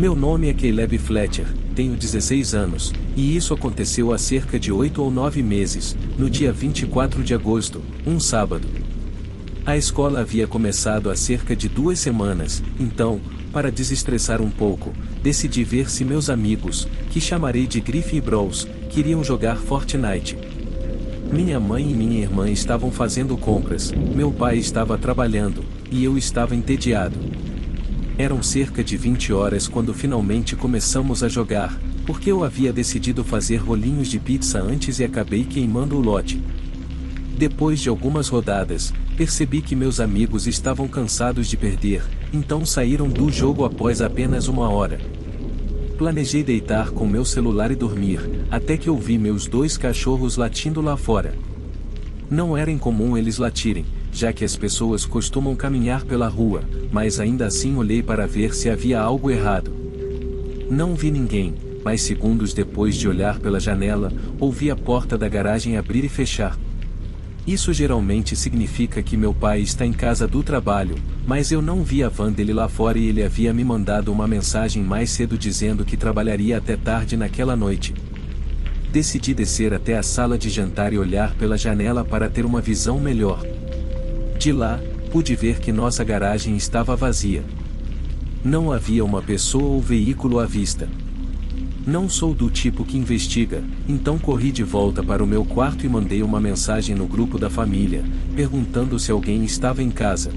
Meu nome é Caleb Fletcher, tenho 16 anos, e isso aconteceu há cerca de 8 ou 9 meses, no dia 24 de agosto, um sábado. A escola havia começado há cerca de 2 semanas, então, para desestressar um pouco, decidi ver se meus amigos, que chamarei de Griffin e Bros, queriam jogar Fortnite. Minha mãe e minha irmã estavam fazendo compras, meu pai estava trabalhando, e eu estava entediado. Eram cerca de 20 horas quando finalmente começamos a jogar, porque eu havia decidido fazer rolinhos de pizza antes e acabei queimando o lote. Depois de algumas rodadas, percebi que meus amigos estavam cansados de perder, então saíram do jogo após apenas 1 hora. Planejei deitar com meu celular e dormir, até que ouvi meus 2 cachorros latindo lá fora. Não era incomum eles latirem, já que as pessoas costumam caminhar pela rua, mas ainda assim olhei para ver se havia algo errado. Não vi ninguém, mas segundos depois de olhar pela janela, ouvi a porta da garagem abrir e fechar. Isso geralmente significa que meu pai está em casa do trabalho, mas eu não vi a van dele lá fora e ele havia me mandado uma mensagem mais cedo dizendo que trabalharia até tarde naquela noite. Decidi descer até a sala de jantar e olhar pela janela para ter uma visão melhor. De lá, pude ver que nossa garagem estava vazia. Não havia uma pessoa ou veículo à vista. Não sou do tipo que investiga, então corri de volta para o meu quarto e mandei uma mensagem no grupo da família, perguntando se alguém estava em casa.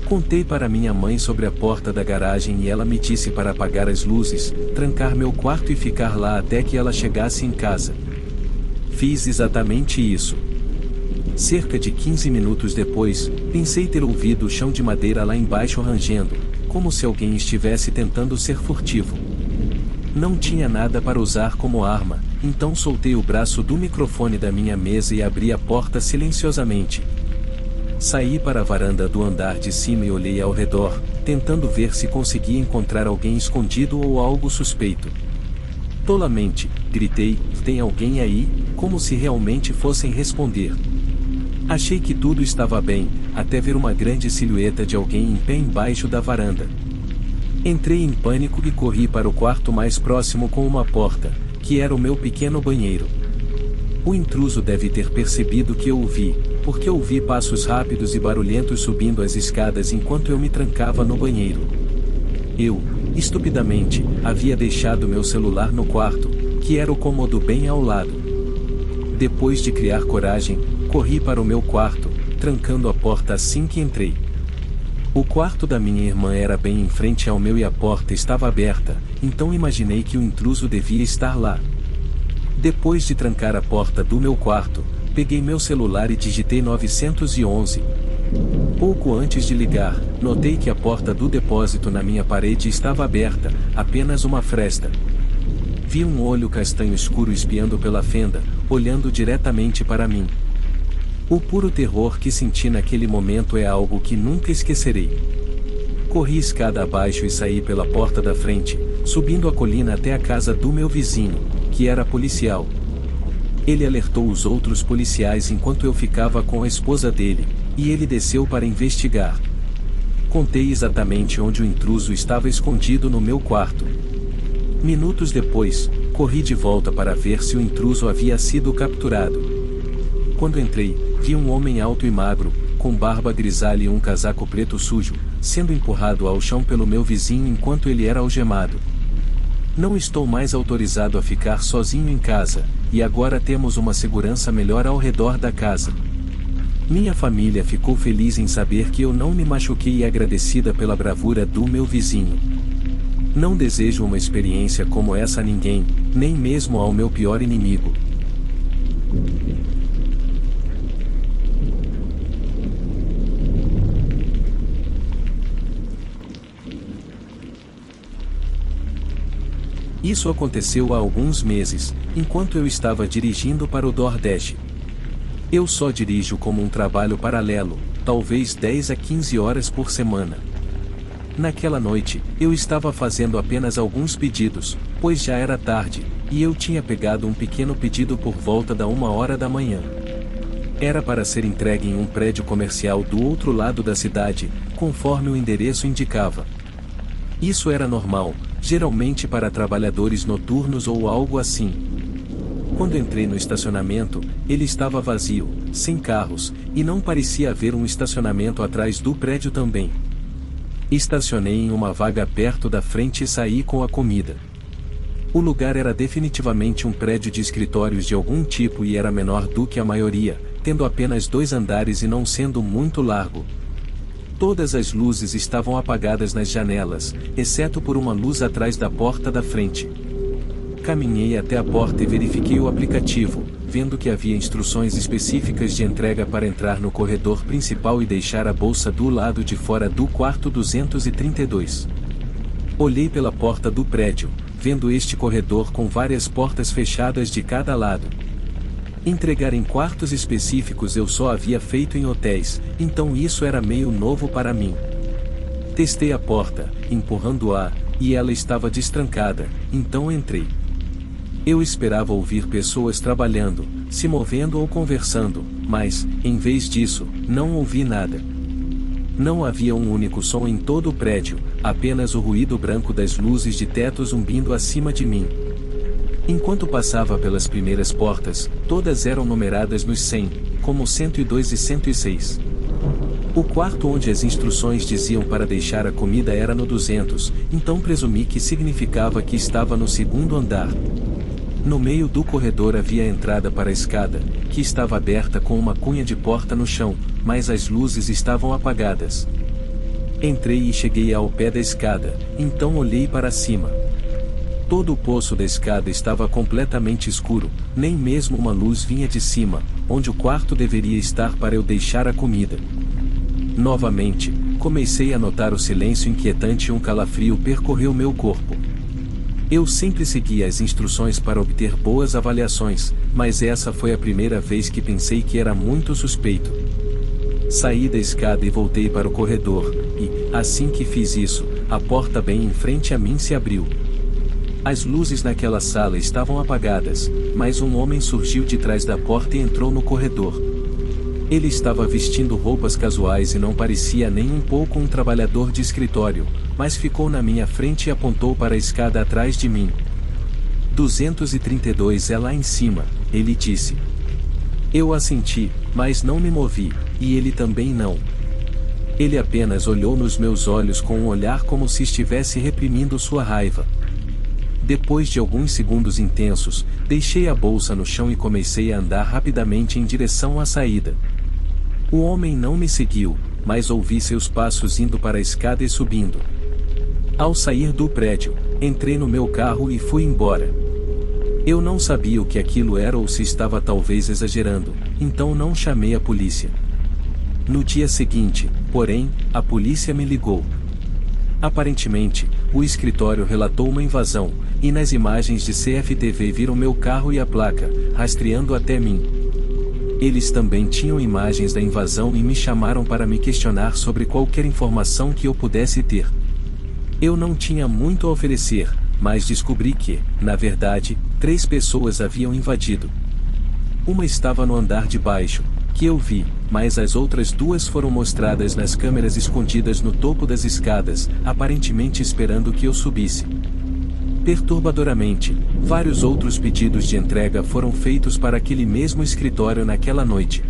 Contei para minha mãe sobre a porta da garagem e ela me disse para apagar as luzes, trancar meu quarto e ficar lá até que ela chegasse em casa. Fiz exatamente isso. Cerca de 15 minutos depois, pensei ter ouvido o chão de madeira lá embaixo rangendo, como se alguém estivesse tentando ser furtivo. Não tinha nada para usar como arma, então soltei o braço do microfone da minha mesa e abri a porta silenciosamente. Saí para a varanda do andar de cima e olhei ao redor, tentando ver se conseguia encontrar alguém escondido ou algo suspeito. Tolamente, gritei, "Tem alguém aí?", como se realmente fossem responder. Achei que tudo estava bem, até ver uma grande silhueta de alguém em pé embaixo da varanda. Entrei em pânico e corri para o quarto mais próximo com uma porta, que era o meu pequeno banheiro. O intruso deve ter percebido que eu o vi, porque ouvi passos rápidos e barulhentos subindo as escadas enquanto eu me trancava no banheiro. Eu, estupidamente, havia deixado meu celular no quarto, que era o cômodo bem ao lado. Depois de criar coragem, corri para o meu quarto, trancando a porta assim que entrei. O quarto da minha irmã era bem em frente ao meu e a porta estava aberta, então imaginei que o intruso devia estar lá. Depois de trancar a porta do meu quarto, peguei meu celular e digitei 911. Pouco antes de ligar, notei que a porta do depósito na minha parede estava aberta, apenas uma fresta. Vi um olho castanho escuro espiando pela fenda, olhando diretamente para mim. O puro terror que senti naquele momento é algo que nunca esquecerei. Corri escada abaixo e saí pela porta da frente, subindo a colina até a casa do meu vizinho, que era policial. Ele alertou os outros policiais enquanto eu ficava com a esposa dele, e ele desceu para investigar. Contei exatamente onde o intruso estava escondido no meu quarto. Minutos depois, corri de volta para ver se o intruso havia sido capturado. Quando entrei, vi um homem alto e magro, com barba grisalha e um casaco preto sujo, sendo empurrado ao chão pelo meu vizinho enquanto ele era algemado. Não estou mais autorizado a ficar sozinho em casa, e agora temos uma segurança melhor ao redor da casa. Minha família ficou feliz em saber que eu não me machuquei e agradecida pela bravura do meu vizinho. Não desejo uma experiência como essa a ninguém, nem mesmo ao meu pior inimigo. Isso aconteceu há alguns meses, enquanto eu estava dirigindo para o Nordeste. Eu só dirijo como um trabalho paralelo, talvez 10 a 15 horas por semana. Naquela noite, eu estava fazendo apenas alguns pedidos, pois já era tarde, e eu tinha pegado um pequeno pedido por volta da 1 hora da manhã. Era para ser entregue em um prédio comercial do outro lado da cidade, conforme o endereço indicava. Isso era normal, geralmente para trabalhadores noturnos ou algo assim. Quando entrei no estacionamento, ele estava vazio, sem carros, e não parecia haver um estacionamento atrás do prédio também. Estacionei em uma vaga perto da frente e saí com a comida. O lugar era definitivamente um prédio de escritórios de algum tipo e era menor do que a maioria, tendo apenas 2 andares e não sendo muito largo. Todas as luzes estavam apagadas nas janelas, exceto por uma luz atrás da porta da frente. Caminhei até a porta e verifiquei o aplicativo, vendo que havia instruções específicas de entrega para entrar no corredor principal e deixar a bolsa do lado de fora do quarto 232. Olhei pela porta do prédio, vendo este corredor com várias portas fechadas de cada lado. Entregar em quartos específicos eu só havia feito em hotéis, então isso era meio novo para mim. Testei a porta, empurrando-a, e ela estava destrancada, então entrei. Eu esperava ouvir pessoas trabalhando, se movendo ou conversando, mas, em vez disso, não ouvi nada. Não havia um único som em todo o prédio, apenas o ruído branco das luzes de teto zumbindo acima de mim. Enquanto passava pelas primeiras portas, todas eram numeradas nos 100, como 102 e 106. O quarto onde as instruções diziam para deixar a comida era no 200, então presumi que significava que estava no segundo andar. No meio do corredor havia a entrada para a escada, que estava aberta com uma cunha de porta no chão, mas as luzes estavam apagadas. Entrei e cheguei ao pé da escada, então olhei para cima. Todo o poço da escada estava completamente escuro, nem mesmo uma luz vinha de cima, onde o quarto deveria estar para eu deixar a comida. Novamente, comecei a notar o silêncio inquietante e um calafrio percorreu meu corpo. Eu sempre seguia as instruções para obter boas avaliações, mas essa foi a primeira vez que pensei que era muito suspeito. Saí da escada e voltei para o corredor, e, assim que fiz isso, a porta bem em frente a mim se abriu. As luzes naquela sala estavam apagadas, mas um homem surgiu de trás da porta e entrou no corredor. Ele estava vestindo roupas casuais e não parecia nem um pouco um trabalhador de escritório, mas ficou na minha frente e apontou para a escada atrás de mim. 232 é lá em cima, ele disse. Eu assenti, mas não me movi, e ele também não. Ele apenas olhou nos meus olhos com um olhar como se estivesse reprimindo sua raiva. Depois de alguns segundos intensos, deixei a bolsa no chão e comecei a andar rapidamente em direção à saída. O homem não me seguiu, mas ouvi seus passos indo para a escada e subindo. Ao sair do prédio, entrei no meu carro e fui embora. Eu não sabia o que aquilo era ou se estava talvez exagerando, então não chamei a polícia. No dia seguinte, porém, a polícia me ligou. Aparentemente, o escritório relatou uma invasão, e nas imagens de CFTV viram meu carro e a placa, rastreando até mim. Eles também tinham imagens da invasão e me chamaram para me questionar sobre qualquer informação que eu pudesse ter. Eu não tinha muito a oferecer, mas descobri que, na verdade, 3 pessoas haviam invadido. Uma estava no andar de baixo, que eu vi, mas as outras 2 foram mostradas nas câmeras escondidas no topo das escadas, aparentemente esperando que eu subisse. Perturbadoramente, vários outros pedidos de entrega foram feitos para aquele mesmo escritório naquela noite.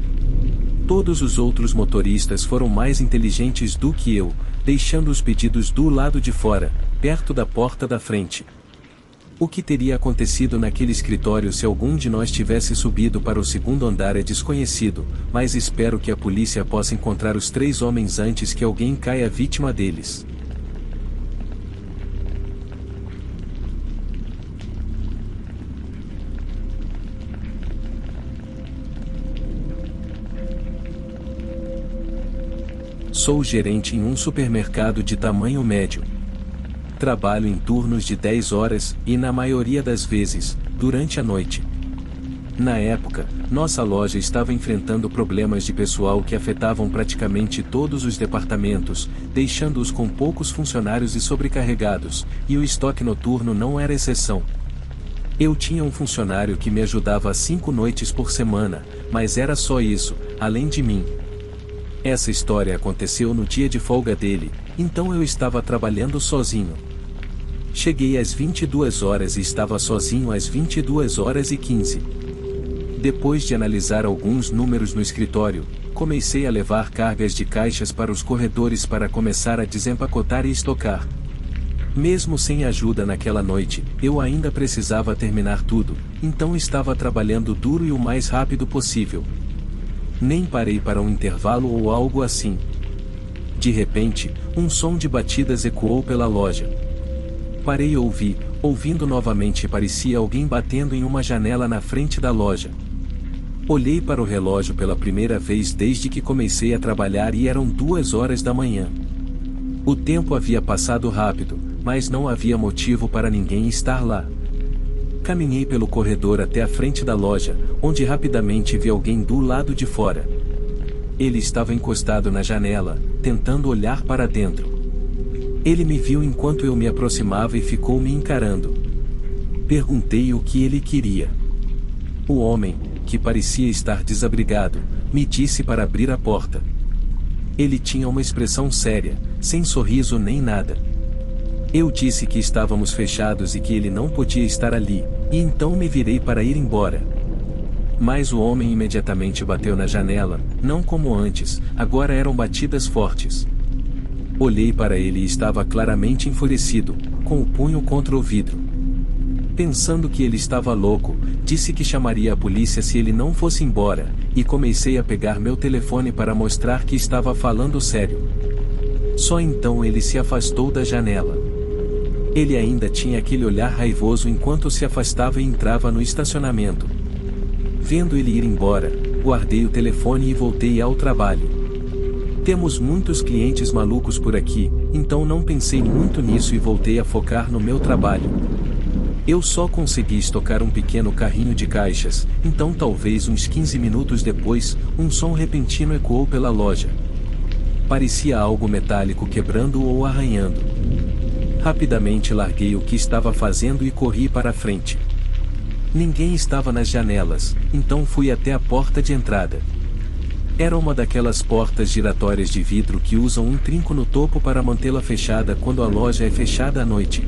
Todos os outros motoristas foram mais inteligentes do que eu, deixando os pedidos do lado de fora, perto da porta da frente. O que teria acontecido naquele escritório se algum de nós tivesse subido para o segundo andar é desconhecido, mas espero que a polícia possa encontrar os 3 homens antes que alguém caia vítima deles. Sou gerente em um supermercado de tamanho médio. Trabalho em turnos de 10 horas, e na maioria das vezes, durante a noite. Na época, nossa loja estava enfrentando problemas de pessoal que afetavam praticamente todos os departamentos, deixando-os com poucos funcionários e sobrecarregados, e o estoque noturno não era exceção. Eu tinha um funcionário que me ajudava 5 noites por semana, mas era só isso, além de mim. Essa história aconteceu no dia de folga dele, então eu estava trabalhando sozinho. Cheguei às 22 horas e estava sozinho às 22h15. Depois de analisar alguns números no escritório, comecei a levar cargas de caixas para os corredores para começar a desempacotar e estocar. Mesmo sem ajuda naquela noite, eu ainda precisava terminar tudo, então estava trabalhando duro e o mais rápido possível. Nem parei para um intervalo ou algo assim. De repente, um som de batidas ecoou pela loja. Parei e ouvi, ouvindo novamente parecia alguém batendo em uma janela na frente da loja. Olhei para o relógio pela primeira vez desde que comecei a trabalhar e eram 2 horas da manhã. O tempo havia passado rápido, mas não havia motivo para ninguém estar lá. Caminhei pelo corredor até a frente da loja, onde rapidamente vi alguém do lado de fora. Ele estava encostado na janela, tentando olhar para dentro. Ele me viu enquanto eu me aproximava e ficou me encarando. Perguntei o que ele queria. O homem, que parecia estar desabrigado, me disse para abrir a porta. Ele tinha uma expressão séria, sem sorriso nem nada. Eu disse que estávamos fechados e que ele não podia estar ali, e então me virei para ir embora. Mas o homem imediatamente bateu na janela, não como antes, agora eram batidas fortes. Olhei para ele e estava claramente enfurecido, com o punho contra o vidro. Pensando que ele estava louco, disse que chamaria a polícia se ele não fosse embora, e comecei a pegar meu telefone para mostrar que estava falando sério. Só então ele se afastou da janela. Ele ainda tinha aquele olhar raivoso enquanto se afastava e entrava no estacionamento. Vendo ele ir embora, guardei o telefone e voltei ao trabalho. Temos muitos clientes malucos por aqui, então não pensei muito nisso e voltei a focar no meu trabalho. Eu só consegui estocar um pequeno carrinho de caixas, então talvez uns 15 minutos depois, um som repentino ecoou pela loja. Parecia algo metálico quebrando ou arranhando. Rapidamente larguei o que estava fazendo e corri para a frente. Ninguém estava nas janelas, então fui até a porta de entrada. Era uma daquelas portas giratórias de vidro que usam um trinco no topo para mantê-la fechada quando a loja é fechada à noite.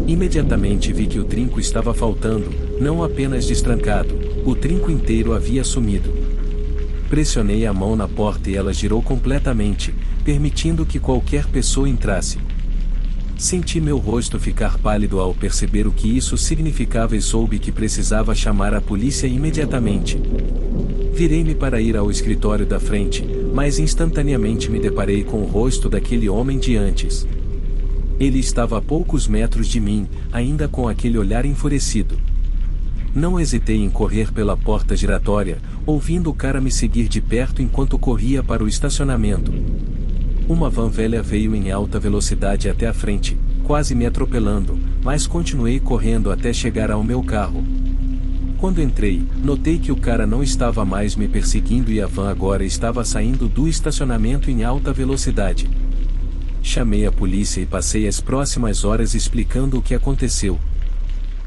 Imediatamente vi que o trinco estava faltando, não apenas destrancado, o trinco inteiro havia sumido. Pressionei a mão na porta e ela girou completamente, permitindo que qualquer pessoa entrasse. Senti meu rosto ficar pálido ao perceber o que isso significava e soube que precisava chamar a polícia imediatamente. Virei-me para ir ao escritório da frente, mas instantaneamente me deparei com o rosto daquele homem de antes. Ele estava a poucos metros de mim, ainda com aquele olhar enfurecido. Não hesitei em correr pela porta giratória, ouvindo o cara me seguir de perto enquanto corria para o estacionamento. Uma van velha veio em alta velocidade até a frente, quase me atropelando, mas continuei correndo até chegar ao meu carro. Quando entrei, notei que o cara não estava mais me perseguindo e a van agora estava saindo do estacionamento em alta velocidade. Chamei a polícia e passei as próximas horas explicando o que aconteceu.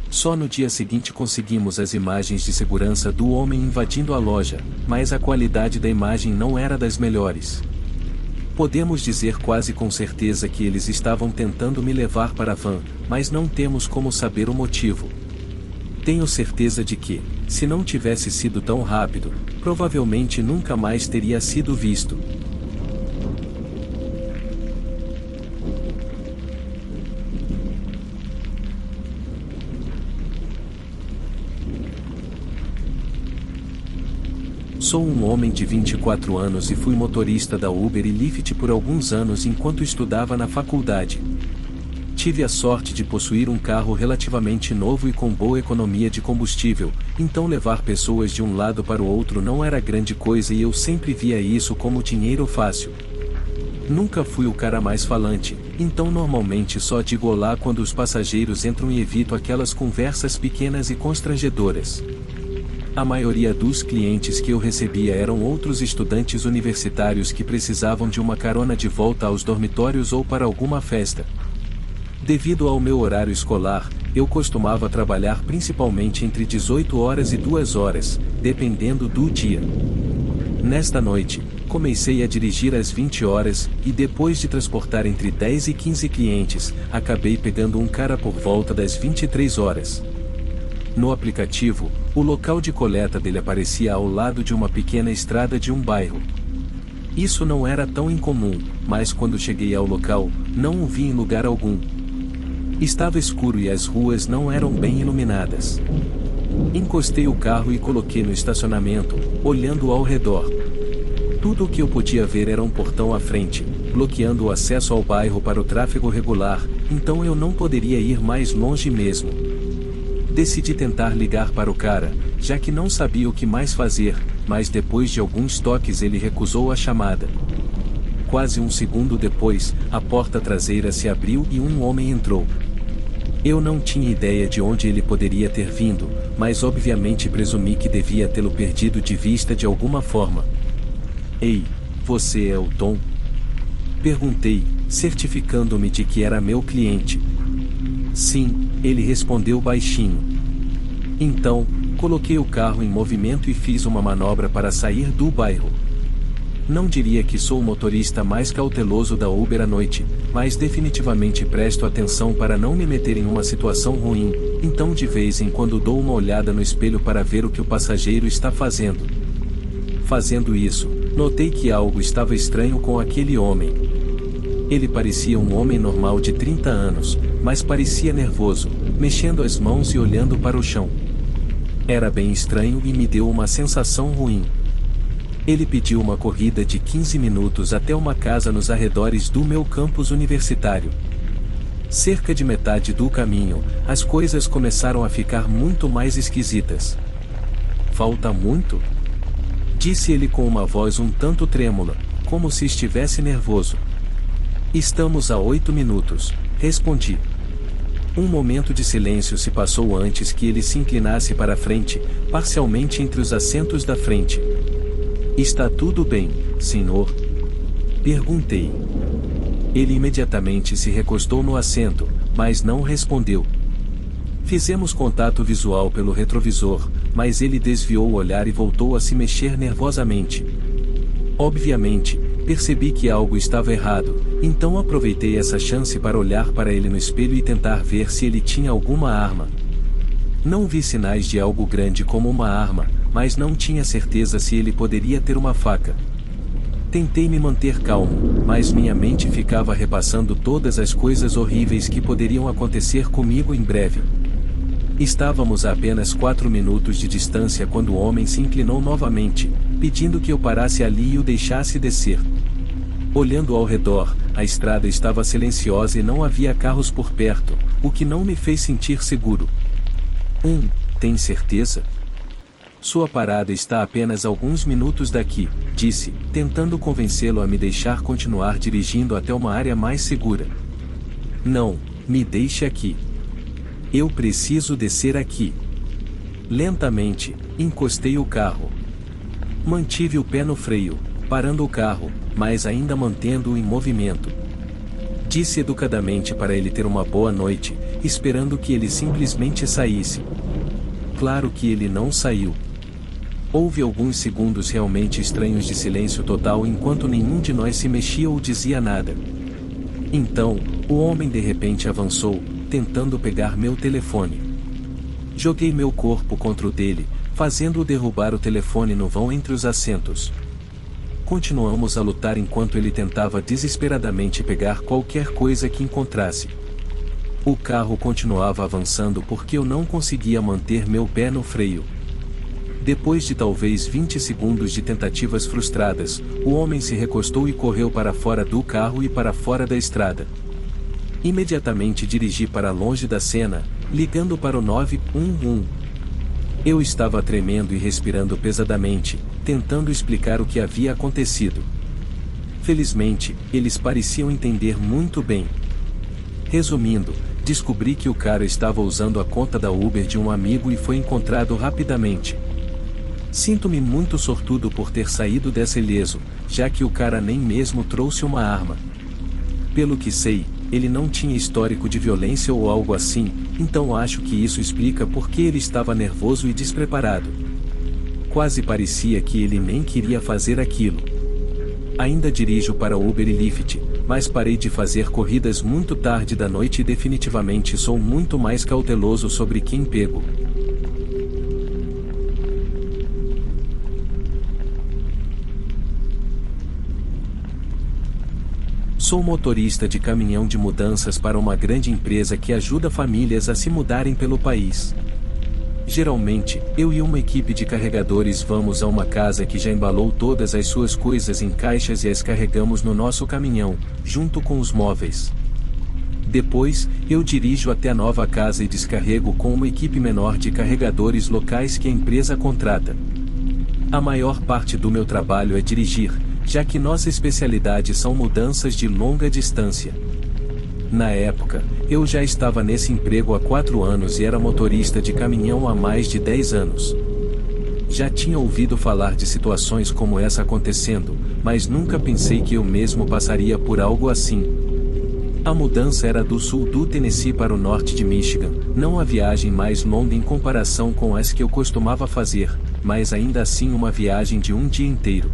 Só no dia seguinte conseguimos as imagens de segurança do homem invadindo a loja, mas a qualidade da imagem não era das melhores. Podemos dizer quase com certeza que eles estavam tentando me levar para a van, mas não temos como saber o motivo. Tenho certeza de que, se não tivesse sido tão rápido, provavelmente nunca mais teria sido visto. Sou um homem de 24 anos e fui motorista da Uber e Lyft por alguns anos enquanto estudava na faculdade. Tive a sorte de possuir um carro relativamente novo e com boa economia de combustível, então levar pessoas de um lado para o outro não era grande coisa e eu sempre via isso como dinheiro fácil. Nunca fui o cara mais falante, então normalmente só digo olá quando os passageiros entram e evito aquelas conversas pequenas e constrangedoras. A maioria dos clientes que eu recebia eram outros estudantes universitários que precisavam de uma carona de volta aos dormitórios ou para alguma festa. Devido ao meu horário escolar, eu costumava trabalhar principalmente entre 18 horas e 2 horas, dependendo do dia. Nesta noite, comecei a dirigir às 20 horas, e depois de transportar entre 10 e 15 clientes, acabei pegando um cara por volta das 23 horas. No aplicativo, o local de coleta dele aparecia ao lado de uma pequena estrada de um bairro. Isso não era tão incomum, mas quando cheguei ao local, não o vi em lugar algum. Estava escuro e as ruas não eram bem iluminadas. Encostei o carro e coloquei no estacionamento, olhando ao redor. Tudo o que eu podia ver era um portão à frente, bloqueando o acesso ao bairro para o tráfego regular, então eu não poderia ir mais longe mesmo. Decidi tentar ligar para o cara, já que não sabia o que mais fazer, mas depois de alguns toques ele recusou a chamada. Quase um segundo depois, a porta traseira se abriu e um homem entrou. Eu não tinha ideia de onde ele poderia ter vindo, mas obviamente presumi que devia tê-lo perdido de vista de alguma forma. Ei, você é o Tom? Perguntei, certificando-me de que era meu cliente. Sim, ele respondeu baixinho. Então, coloquei o carro em movimento e fiz uma manobra para sair do bairro. Não diria que sou o motorista mais cauteloso da Uber à noite, mas definitivamente presto atenção para não me meter em uma situação ruim, então de vez em quando dou uma olhada no espelho para ver o que o passageiro está fazendo. Fazendo isso, notei que algo estava estranho com aquele homem. Ele parecia um homem normal de 30 anos, mas parecia nervoso, mexendo as mãos e olhando para o chão. Era bem estranho e me deu uma sensação ruim. Ele pediu uma corrida de 15 minutos até uma casa nos arredores do meu campus universitário. Cerca de metade do caminho, as coisas começaram a ficar muito mais esquisitas. Falta muito? Disse ele com uma voz um tanto trêmula, como se estivesse nervoso. Estamos a 8 minutos, respondi. Um momento de silêncio se passou antes que ele se inclinasse para a frente, parcialmente entre os assentos da frente. Está tudo bem, senhor? Perguntei. Ele imediatamente se recostou no assento, mas não respondeu. Fizemos contato visual pelo retrovisor, mas ele desviou o olhar e voltou a se mexer nervosamente. Obviamente, percebi que algo estava errado, então aproveitei essa chance para olhar para ele no espelho e tentar ver se ele tinha alguma arma. Não vi sinais de algo grande como uma arma, mas não tinha certeza se ele poderia ter uma faca. Tentei me manter calmo, mas minha mente ficava repassando todas as coisas horríveis que poderiam acontecer comigo em breve. Estávamos a apenas 4 minutos de distância quando o homem se inclinou novamente, pedindo que eu parasse ali e o deixasse descer. Olhando ao redor, a estrada estava silenciosa e não havia carros por perto, o que não me fez sentir seguro. Tem certeza? Sua parada está a apenas alguns minutos daqui, disse, tentando convencê-lo a me deixar continuar dirigindo até uma área mais segura. Não, me deixe aqui. Eu preciso descer aqui. Lentamente, encostei o carro. Mantive o pé no freio, parando o carro, mas ainda mantendo-o em movimento. Disse educadamente para ele ter uma boa noite, esperando que ele simplesmente saísse. Claro que ele não saiu. Houve alguns segundos realmente estranhos de silêncio total enquanto nenhum de nós se mexia ou dizia nada. Então, o homem de repente avançou, tentando pegar meu telefone. Joguei meu corpo contra o dele, fazendo-o derrubar o telefone no vão entre os assentos. Continuamos a lutar enquanto ele tentava desesperadamente pegar qualquer coisa que encontrasse. O carro continuava avançando porque eu não conseguia manter meu pé no freio. Depois de talvez 20 segundos de tentativas frustradas, o homem se recostou e correu para fora do carro e para fora da estrada. Imediatamente dirigi para longe da cena, ligando para o 911. Eu estava tremendo e respirando pesadamente, tentando explicar o que havia acontecido. Felizmente, eles pareciam entender muito bem. Resumindo, descobri que o cara estava usando a conta da Uber de um amigo e foi encontrado rapidamente. Sinto-me muito sortudo por ter saído dessa ileso, já que o cara nem mesmo trouxe uma arma. Pelo que sei, ele não tinha histórico de violência ou algo assim, então acho que isso explica por que ele estava nervoso e despreparado. Quase parecia que ele nem queria fazer aquilo. Ainda dirijo para Uber e Lyft, mas parei de fazer corridas muito tarde da noite e definitivamente sou muito mais cauteloso sobre quem pego. Sou motorista de caminhão de mudanças para uma grande empresa que ajuda famílias a se mudarem pelo país. Geralmente, eu e uma equipe de carregadores vamos a uma casa que já embalou todas as suas coisas em caixas e as carregamos no nosso caminhão, junto com os móveis. Depois, eu dirijo até a nova casa e descarrego com uma equipe menor de carregadores locais que a empresa contrata. A maior parte do meu trabalho é dirigir, já que nossa especialidade são mudanças de longa distância. Na época, eu já estava nesse emprego há 4 anos e era motorista de caminhão há mais de 10 anos. Já tinha ouvido falar de situações como essa acontecendo, mas nunca pensei que eu mesmo passaria por algo assim. A mudança era do sul do Tennessee para o norte de Michigan, não a viagem mais longa em comparação com as que eu costumava fazer, mas ainda assim uma viagem de um dia inteiro.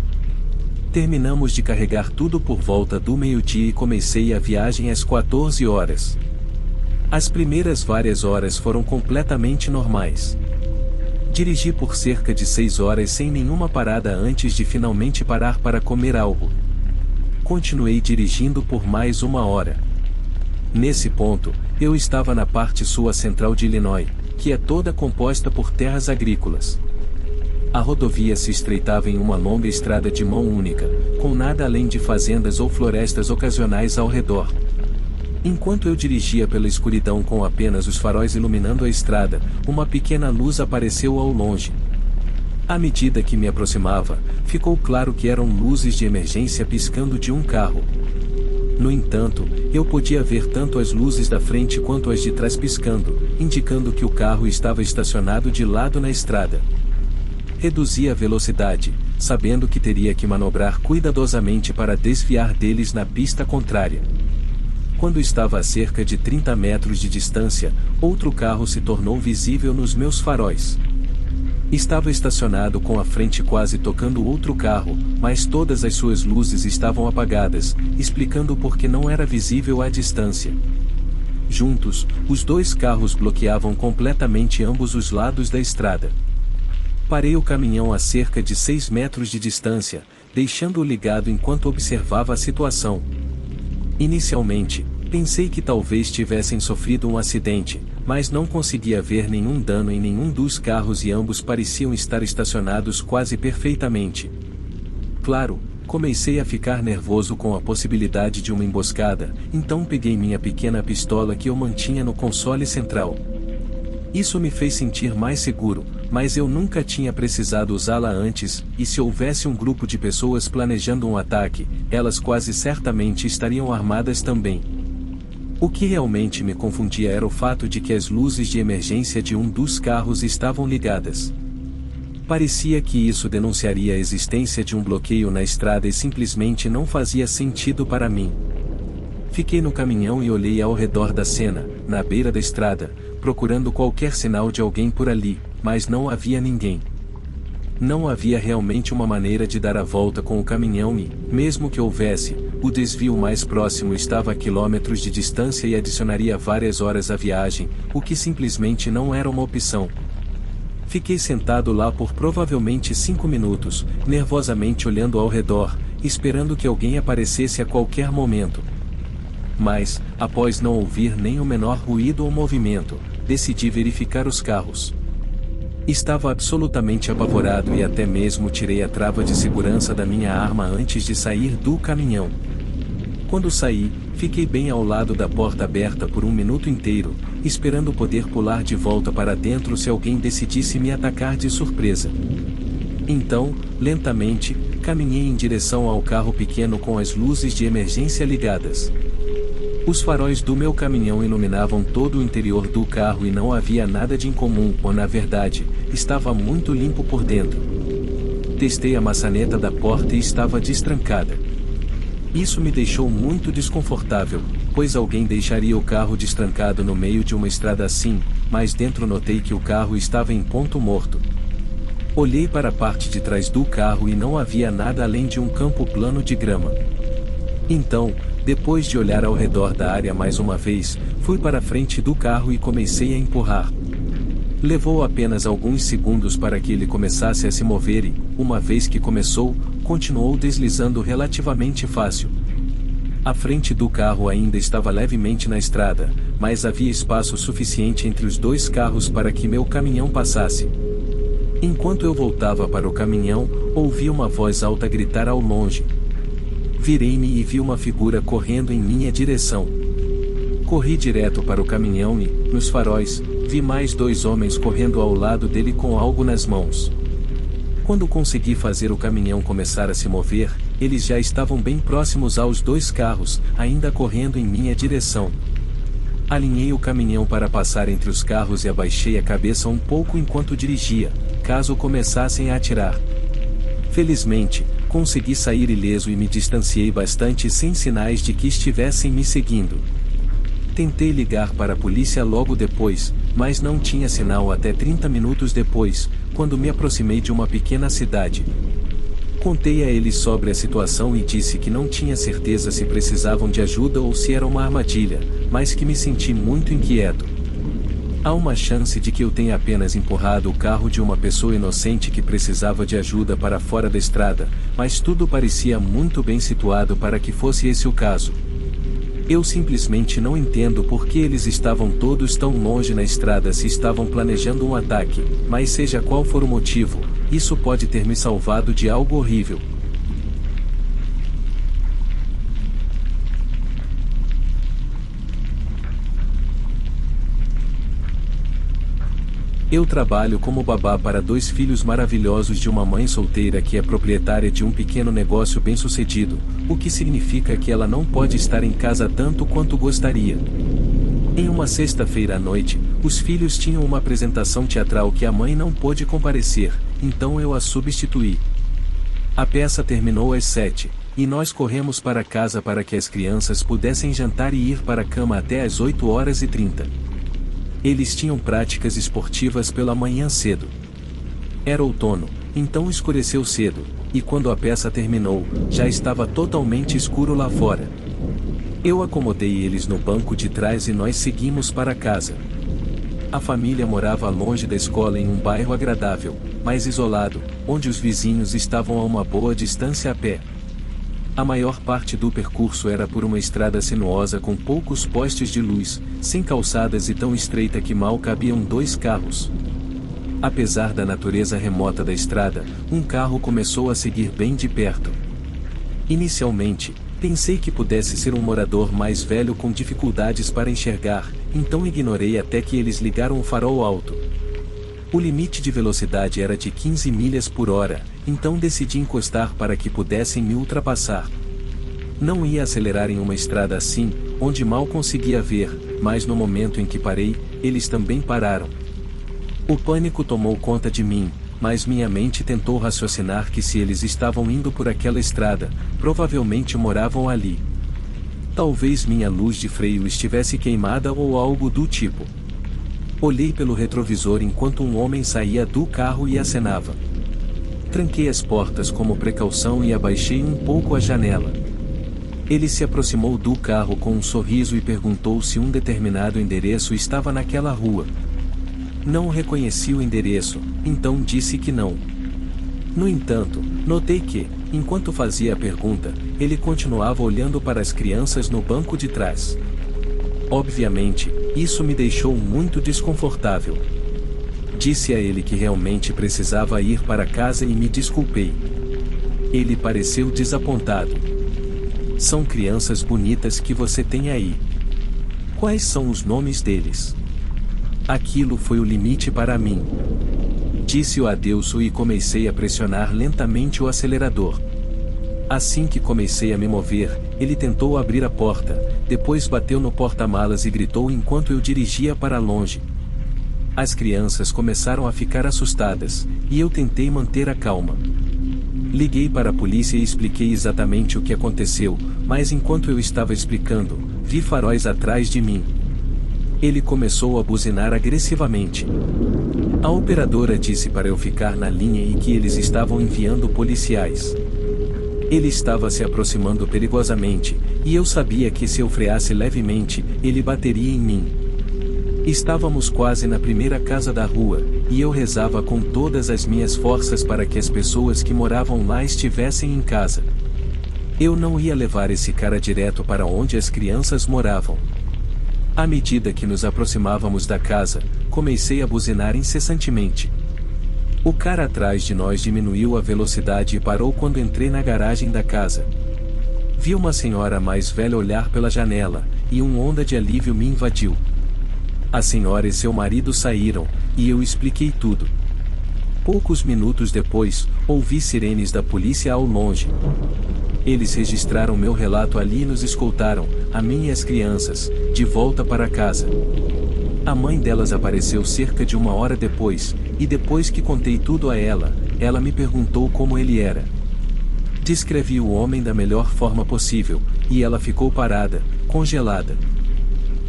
Terminamos de carregar tudo por volta do meio-dia e comecei a viagem às 14 horas. As primeiras várias horas foram completamente normais. Dirigi por cerca de 6 horas sem nenhuma parada antes de finalmente parar para comer algo. Continuei dirigindo por mais 1 hora. Nesse ponto, eu estava na parte sul central de Illinois, que é toda composta por terras agrícolas. A rodovia se estreitava em uma longa estrada de mão única, com nada além de fazendas ou florestas ocasionais ao redor. Enquanto eu dirigia pela escuridão com apenas os faróis iluminando a estrada, uma pequena luz apareceu ao longe. À medida que me aproximava, ficou claro que eram luzes de emergência piscando de um carro. No entanto, eu podia ver tanto as luzes da frente quanto as de trás piscando, indicando que o carro estava estacionado de lado na estrada. Reduzi a velocidade, sabendo que teria que manobrar cuidadosamente para desviar deles na pista contrária. Quando estava a cerca de 30 metros de distância, outro carro se tornou visível nos meus faróis. Estava estacionado com a frente quase tocando outro carro, mas todas as suas luzes estavam apagadas, explicando por que não era visível à distância. Juntos, os 2 carros bloqueavam completamente ambos os lados da estrada. Parei o caminhão a cerca de 6 metros de distância, deixando-o ligado enquanto observava a situação. Inicialmente, pensei que talvez tivessem sofrido um acidente, mas não conseguia ver nenhum dano em nenhum dos carros e ambos pareciam estar estacionados quase perfeitamente. Claro, comecei a ficar nervoso com a possibilidade de uma emboscada, então peguei minha pequena pistola que eu mantinha no console central. Isso me fez sentir mais seguro, mas eu nunca tinha precisado usá-la antes, e se houvesse um grupo de pessoas planejando um ataque, elas quase certamente estariam armadas também. O que realmente me confundia era o fato de que as luzes de emergência de um dos carros estavam ligadas. Parecia que isso denunciaria a existência de um bloqueio na estrada e simplesmente não fazia sentido para mim. Fiquei no caminhão e olhei ao redor da cena, na beira da estrada, procurando qualquer sinal de alguém por ali, mas não havia ninguém. Não havia realmente uma maneira de dar a volta com o caminhão e, mesmo que houvesse, o desvio mais próximo estava a quilômetros de distância e adicionaria várias horas à viagem, o que simplesmente não era uma opção. Fiquei sentado lá por provavelmente 5 minutos, nervosamente olhando ao redor, esperando que alguém aparecesse a qualquer momento. Mas, após não ouvir nem o menor ruído ou movimento, decidi verificar os carros. Estava absolutamente apavorado e até mesmo tirei a trava de segurança da minha arma antes de sair do caminhão. Quando saí, fiquei bem ao lado da porta aberta por 1 minuto inteiro, esperando poder pular de volta para dentro se alguém decidisse me atacar de surpresa. Então, lentamente, caminhei em direção ao carro pequeno com as luzes de emergência ligadas. Os faróis do meu caminhão iluminavam todo o interior do carro e não havia nada de incomum, ou na verdade, estava muito limpo por dentro. Testei a maçaneta da porta e estava destrancada. Isso me deixou muito desconfortável, pois alguém deixaria o carro destrancado no meio de uma estrada assim, mas dentro notei que o carro estava em ponto morto. Olhei para a parte de trás do carro e não havia nada além de um campo plano de grama. Então, depois de olhar ao redor da área mais uma vez, fui para a frente do carro e comecei a empurrar. Levou apenas alguns segundos para que ele começasse a se mover e, uma vez que começou, continuou deslizando relativamente fácil. A frente do carro ainda estava levemente na estrada, mas havia espaço suficiente entre os dois carros para que meu caminhão passasse. Enquanto eu voltava para o caminhão, ouvi uma voz alta gritar ao longe. Virei-me e vi uma figura correndo em minha direção. Corri direto para o caminhão e, nos faróis, vi mais dois homens correndo ao lado dele com algo nas mãos. Quando consegui fazer o caminhão começar a se mover, eles já estavam bem próximos aos dois carros, ainda correndo em minha direção. Alinhei o caminhão para passar entre os carros e abaixei a cabeça um pouco enquanto dirigia, caso começassem a atirar. Felizmente, consegui sair ileso e me distanciei bastante sem sinais de que estivessem me seguindo. Tentei ligar para a polícia logo depois, mas não tinha sinal até 30 minutos depois, quando me aproximei de uma pequena cidade. Contei a eles sobre a situação e disse que não tinha certeza se precisavam de ajuda ou se era uma armadilha, mas que me senti muito inquieto. Há uma chance de que eu tenha apenas empurrado o carro de uma pessoa inocente que precisava de ajuda para fora da estrada, mas tudo parecia muito bem situado para que fosse esse o caso. Eu simplesmente não entendo por que eles estavam todos tão longe na estrada se estavam planejando um ataque, mas seja qual for o motivo, isso pode ter me salvado de algo horrível. Eu trabalho como babá para dois filhos maravilhosos de uma mãe solteira que é proprietária de um pequeno negócio bem-sucedido, o que significa que ela não pode estar em casa tanto quanto gostaria. Em uma sexta-feira à noite, os filhos tinham uma apresentação teatral que a mãe não pôde comparecer, então eu a substituí. A peça terminou às 7, e nós corremos para casa para que as crianças pudessem jantar e ir para a cama até às 8h30. Eles tinham práticas esportivas pela manhã cedo. Era outono, então escureceu cedo, e quando a peça terminou, já estava totalmente escuro lá fora. Eu acomodei eles no banco de trás e nós seguimos para casa. A família morava longe da escola em um bairro agradável, mas isolado, onde os vizinhos estavam a uma boa distância a pé. A maior parte do percurso era por uma estrada sinuosa com poucos postes de luz, sem calçadas e tão estreita que mal cabiam dois carros. Apesar da natureza remota da estrada, um carro começou a seguir bem de perto. Inicialmente, pensei que pudesse ser um morador mais velho com dificuldades para enxergar, então ignorei até que eles ligaram o farol alto. O limite de velocidade era de 15 milhas por hora, então decidi encostar para que pudessem me ultrapassar. Não ia acelerar em uma estrada assim, onde mal conseguia ver, mas no momento em que parei, eles também pararam. O pânico tomou conta de mim, mas minha mente tentou raciocinar que se eles estavam indo por aquela estrada, provavelmente moravam ali. Talvez minha luz de freio estivesse queimada ou algo do tipo. Olhei pelo retrovisor enquanto um homem saía do carro e acenava. Tranquei as portas como precaução e abaixei um pouco a janela. Ele se aproximou do carro com um sorriso e perguntou se um determinado endereço estava naquela rua. Não reconheci o endereço, então disse que não. No entanto, notei que, enquanto fazia a pergunta, ele continuava olhando para as crianças no banco de trás. Obviamente, isso me deixou muito desconfortável. Disse a ele que realmente precisava ir para casa e me desculpei. Ele pareceu desapontado. São crianças bonitas que você tem aí. Quais são os nomes deles? Aquilo foi o limite para mim. Disse o adeus e comecei a pressionar lentamente o acelerador. Assim que comecei a me mover, ele tentou abrir a porta, depois bateu no porta-malas e gritou enquanto eu dirigia para longe. As crianças começaram a ficar assustadas, e eu tentei manter a calma. Liguei para a polícia e expliquei exatamente o que aconteceu, mas enquanto eu estava explicando, vi faróis atrás de mim. Ele começou a buzinar agressivamente. A operadora disse para eu ficar na linha e que eles estavam enviando policiais. Ele estava se aproximando perigosamente, e eu sabia que se eu freasse levemente, ele bateria em mim. Estávamos quase na primeira casa da rua, e eu rezava com todas as minhas forças para que as pessoas que moravam lá estivessem em casa. Eu não ia levar esse cara direto para onde as crianças moravam. À medida que nos aproximávamos da casa, comecei a buzinar incessantemente. O cara atrás de nós diminuiu a velocidade e parou quando entrei na garagem da casa. Vi uma senhora mais velha olhar pela janela, e uma onda de alívio me invadiu. A senhora e seu marido saíram, e eu expliquei tudo. Poucos minutos depois, ouvi sirenes da polícia ao longe. Eles registraram meu relato ali e nos escoltaram, a mim e as crianças, de volta para casa. A mãe delas apareceu cerca de 1 hora depois, e depois que contei tudo a ela, ela me perguntou como ele era. Descrevi o homem da melhor forma possível, e ela ficou parada, congelada.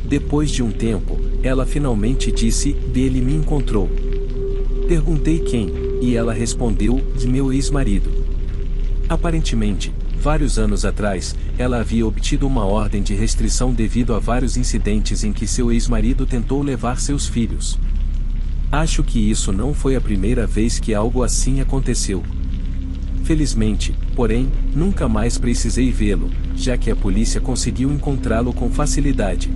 Depois de um tempo, ela finalmente disse: "Ele me encontrou." Perguntei quem, e ela respondeu: "De meu ex-marido." Aparentemente, vários anos atrás, ela havia obtido uma ordem de restrição devido a vários incidentes em que seu ex-marido tentou levar seus filhos. Acho que isso não foi a primeira vez que algo assim aconteceu. Felizmente, porém, nunca mais precisei vê-lo, já que a polícia conseguiu encontrá-lo com facilidade.